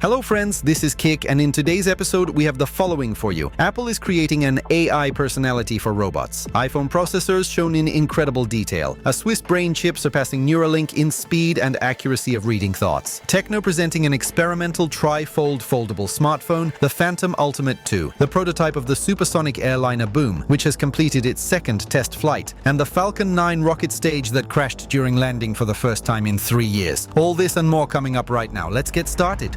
Hello friends, this is Kik, and in today's episode we have the following for you. Apple is creating an AI personality for robots. iPhone processors shown in incredible detail. A Swiss brain chip surpassing Neuralink in speed and accuracy of reading thoughts. Techno presenting an experimental tri-fold foldable smartphone, the Phantom Ultimate 2. The prototype of the supersonic airliner Boom, which has completed its second test flight. And the Falcon 9 rocket stage that crashed during landing for the first time in 3 years. All this and more coming up right now. Let's get started.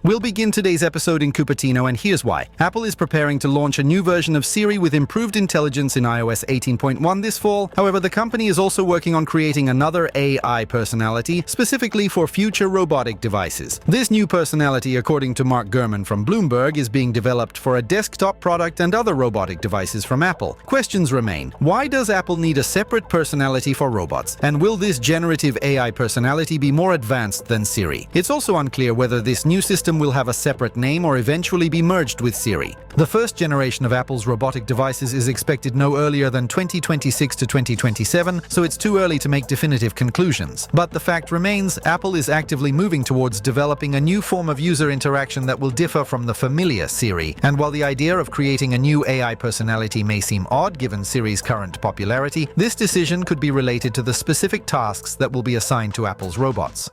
We'll begin today's episode in Cupertino, and here's why. Apple is preparing to launch a new version of Siri with improved intelligence in iOS 18.1 this fall. However, the company is also working on creating another AI personality, specifically for future robotic devices. This new personality, according to Mark Gurman from Bloomberg, is being developed for a desktop product and other robotic devices from Apple. Questions remain. Why does Apple need a separate personality for robots? And will this generative AI personality be more advanced than Siri? It's also unclear whether this new system will have a separate name or eventually be merged with Siri. The first generation of Apple's robotic devices is expected no earlier than 2026 to 2027, so it's too early to make definitive conclusions. But the fact remains, Apple is actively moving towards developing a new form of user interaction that will differ from the familiar Siri. And while the idea of creating a new AI personality may seem odd given Siri's current popularity, this decision could be related to the specific tasks that will be assigned to Apple's robots.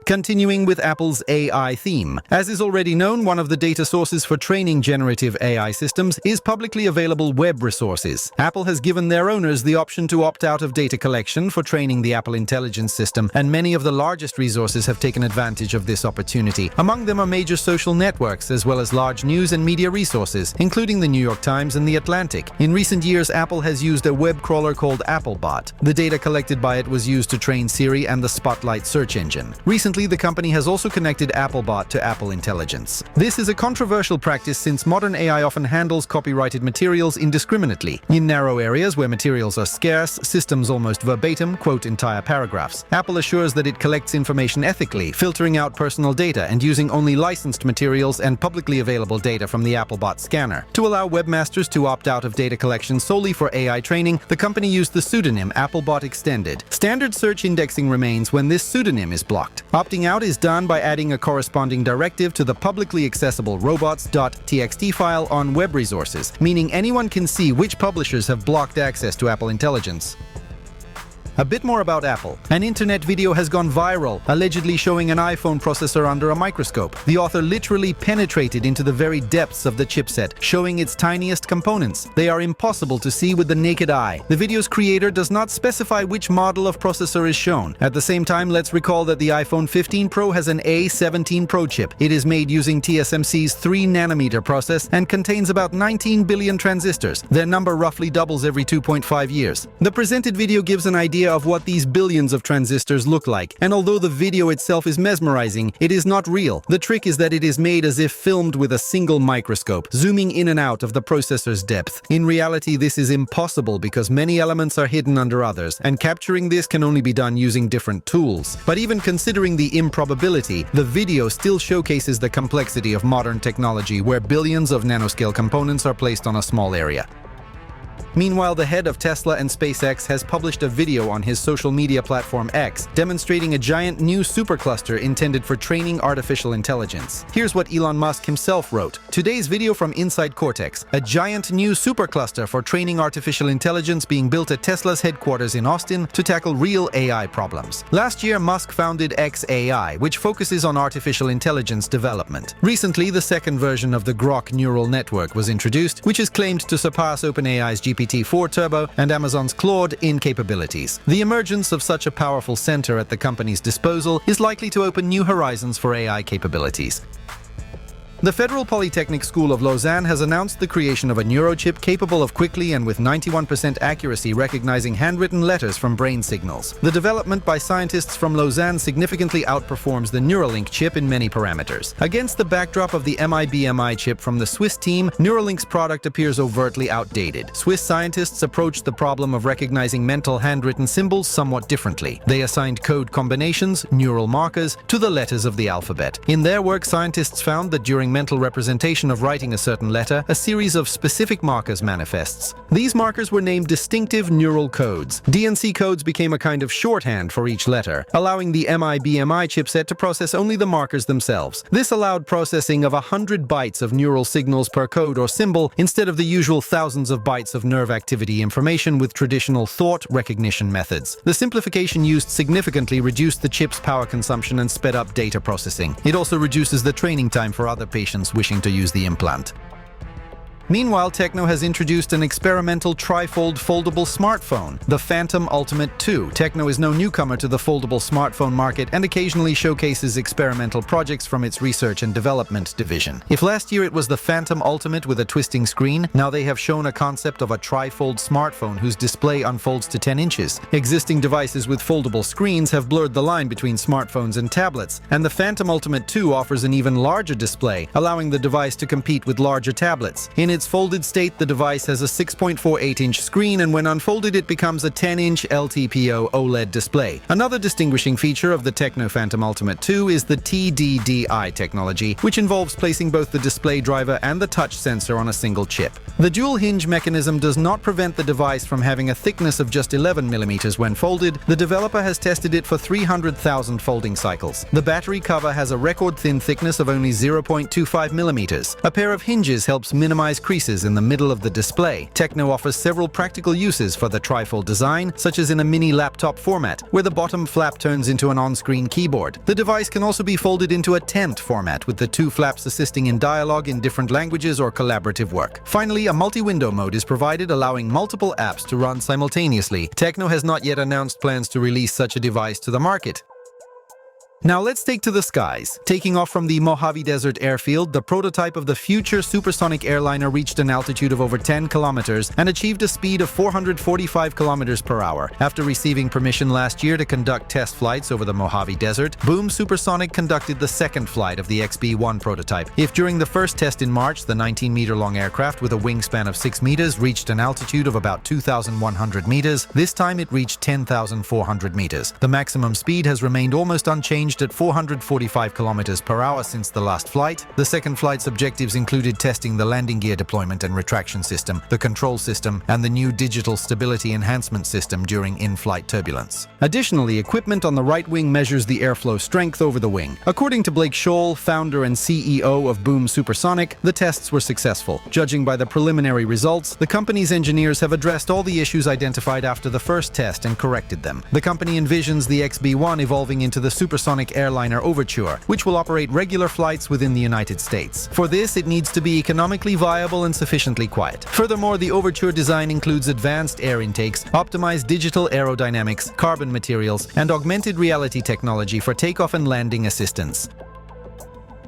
Continuing with Apple's AI theme. As is already known, one of the data sources for training generative AI systems is publicly available web resources. Apple has given their owners the option to opt out of data collection for training the Apple Intelligence system, and many of the largest resources have taken advantage of this opportunity. Among them are major social networks, as well as large news and media resources, including the New York Times and The Atlantic. In recent years, Apple has used a web crawler called Applebot. The data collected by it was used to train Siri and the Spotlight search engine. Recently, the company has also connected Applebot to Apple Intelligence. This is a controversial practice since modern AI often handles copyrighted materials indiscriminately. In narrow areas where materials are scarce, systems almost verbatim quote entire paragraphs. Apple assures that it collects information ethically, filtering out personal data and using only licensed materials and publicly available data from the Applebot scanner. To allow webmasters to opt out of data collection solely for AI training, the company used the pseudonym Applebot Extended. Standard search indexing remains when this pseudonym is blocked. Opting out is done by adding a corresponding directive to the publicly accessible robots.txt file on web resources, meaning anyone can see which publishers have blocked access to Apple Intelligence. A bit more about Apple. An internet video has gone viral, allegedly showing an iPhone processor under a microscope. The author literally penetrated into the very depths of the chipset, showing its tiniest components. They are impossible to see with the naked eye. The video's creator does not specify which model of processor is shown. At the same time, let's recall that the iPhone 15 Pro has an A17 Pro chip. It is made using TSMC's 3nm process and contains about 19 billion transistors. Their number roughly doubles every 2.5 years. The presented video gives an idea of what these billions of transistors look like, and although the video itself is mesmerizing, it is not real. The trick is that it is made as if filmed with a single microscope, zooming in and out of the processor's depth. In reality, this is impossible because many elements are hidden under others, and capturing this can only be done using different tools. But even considering the improbability, the video still showcases the complexity of modern technology where billions of nanoscale components are placed on a small area. Meanwhile, the head of Tesla and SpaceX has published a video on his social media platform X, demonstrating a giant new supercluster intended for training artificial intelligence. Here's what Elon Musk himself wrote. Today's video from Inside Cortex, a giant new supercluster for training artificial intelligence being built at Tesla's headquarters in Austin to tackle real AI problems. Last year, Musk founded xAI, which focuses on artificial intelligence development. Recently, the second version of the Grok neural network was introduced, which is claimed to surpass OpenAI's GPT-4 Turbo and Amazon's Claude in capabilities. The emergence of such a powerful center at the company's disposal is likely to open new horizons for AI capabilities. The Federal Polytechnic School of Lausanne has announced the creation of a neurochip capable of quickly and with 91% accuracy recognizing handwritten letters from brain signals. The development by scientists from Lausanne significantly outperforms the Neuralink chip in many parameters. Against the backdrop of the MIBMI chip from the Swiss team, Neuralink's product appears overtly outdated. Swiss scientists approached the problem of recognizing mental handwritten symbols somewhat differently. They assigned code combinations, neural markers, to the letters of the alphabet. In their work, scientists found that during during mental representation of writing a certain letter, a series of specific markers manifests. These markers were named distinctive neural codes. DNC codes became a kind of shorthand for each letter, allowing the MI-BMI chipset to process only the markers themselves. This allowed processing of 100 bytes of neural signals per code or symbol instead of the usual thousands of bytes of nerve activity information with traditional thought recognition methods. The simplification used significantly reduced the chip's power consumption and sped up data processing. It also reduces the training time for other patients wishing to use the implant. Meanwhile, Tecno has introduced an experimental trifold foldable smartphone, the Phantom Ultimate 2. Tecno is no newcomer to the foldable smartphone market and occasionally showcases experimental projects from its research and development division. If last year it was the Phantom Ultimate with a twisting screen, now they have shown a concept of a trifold smartphone whose display unfolds to 10 inches. Existing devices with foldable screens have blurred the line between smartphones and tablets, and the Phantom Ultimate 2 offers an even larger display, allowing the device to compete with larger tablets. In its folded state, the device has a 6.48-inch screen, and when unfolded it becomes a 10-inch LTPO OLED display. Another distinguishing feature of the Tecno Phantom Ultimate 2 is the TDDI technology, which involves placing both the display driver and the touch sensor on a single chip. The dual hinge mechanism does not prevent the device from having a thickness of just 11 mm when folded. The developer has tested it for 300,000 folding cycles. The battery cover has a record-thin thickness of only 0.25 mm. A pair of hinges helps minimize creases in the middle of the display. Tecno offers several practical uses for the trifold design, such as in a mini laptop format, where the bottom flap turns into an on-screen keyboard. The device can also be folded into a tent format, with the two flaps assisting in dialogue in different languages or collaborative work. Finally, a multi-window mode is provided, allowing multiple apps to run simultaneously. Tecno has not yet announced plans to release such a device to the market. Now let's take to the skies. Taking off from the Mojave Desert airfield, the prototype of the future supersonic airliner reached an altitude of over 10 kilometers and achieved a speed of 445 kilometers per hour. After receiving permission last year to conduct test flights over the Mojave Desert, Boom Supersonic conducted the second flight of the XB-1 prototype. If during the first test in March, the 19-meter-long aircraft with a wingspan of 6 meters reached an altitude of about 2,100 meters, this time it reached 10,400 meters. The maximum speed has remained almost unchanged at 445 kilometers per hour since the last flight. The second flight's objectives included testing the landing gear deployment and retraction system, the control system, and the new digital stability enhancement system during in-flight turbulence. Additionally, equipment on the right wing measures the airflow strength over the wing. According to Blake Scholl, founder and CEO of Boom Supersonic, the tests were successful. Judging by the preliminary results, the company's engineers have addressed all the issues identified after the first test and corrected them. The company envisions the XB-1 evolving into the supersonic airliner Overture, which will operate regular flights within the United States. For this, it needs to be economically viable and sufficiently quiet. Furthermore, the Overture design includes advanced air intakes, optimized digital aerodynamics, carbon materials, and augmented reality technology for takeoff and landing assistance.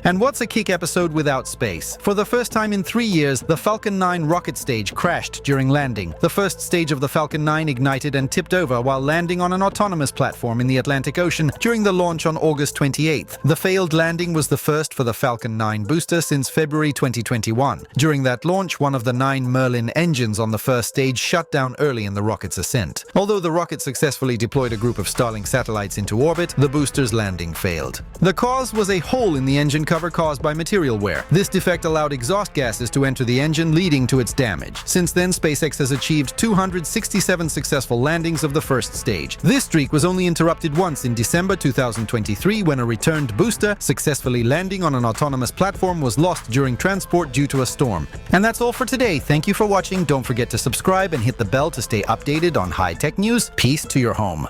And what's a kick episode without space? For the first time in 3 years, the Falcon 9 rocket stage crashed during landing. The first stage of the Falcon 9 ignited and tipped over while landing on an autonomous platform in the Atlantic Ocean during the launch on August 28th. The failed landing was the first for the Falcon 9 booster since February 2021. During that launch, one of the 9 Merlin engines on the first stage shut down early in the rocket's ascent. Although the rocket successfully deployed a group of Starlink satellites into orbit, the booster's landing failed. The cause was a hole in the engine cover caused by material wear. This defect allowed exhaust gases to enter the engine, leading to its damage. Since then, SpaceX has achieved 267 successful landings of the first stage. This streak was only interrupted once in December 2023 when a returned booster, successfully landing on an autonomous platform, was lost during transport due to a storm. And that's all for today. Thank you for watching. Don't forget to subscribe and hit the bell to stay updated on high-tech news. Peace to your home.